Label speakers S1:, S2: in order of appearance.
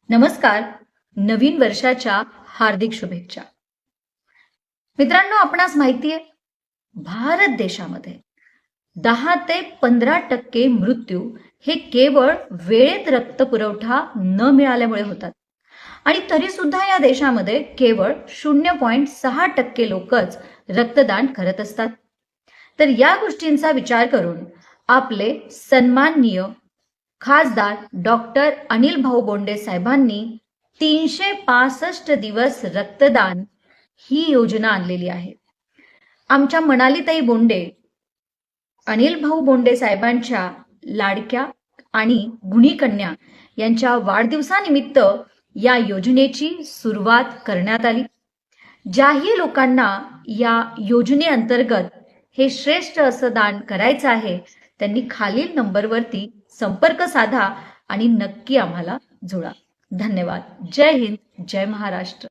S1: नमस्कार. नवीन वर्षाच्या हार्दिक शुभेच्छा. मित्रांनो, आपणास माहिती आहे, भारत देशामध्ये 10 ते 15% मृत्यू हे केवळ वेळेत रक्त पुरवठा न मिळाल्यामुळे होतात. आणि तरी सुद्धा या देशामध्ये केवळ 0.6% लोकच रक्तदान करत असतात. तर या गोष्टींचा विचार करून आपले सन्माननीय खासदार डॉक्टर अनिल भाऊ बोंडे साहेबांनी 365 दिवस रक्तदान ही योजना आणलेली आहे. आमच्या मनालीताई बोंडे, अनिल भाऊ बोंडे साहेबांच्या लाडक्या आणि गुणी कन्या यांच्या वाढदिवसानिमित्त या योजनेची सुरुवात करण्यात आली. ज्याही लोकांना या योजनेअंतर्गत हे श्रेष्ठ असं दान करायचं आहे, त्यांनी खालील नंबरवरती संपर्क साधा आणि नक्की आम्हाला जोडा. धन्यवाद. जय हिंद, जय महाराष्ट्र.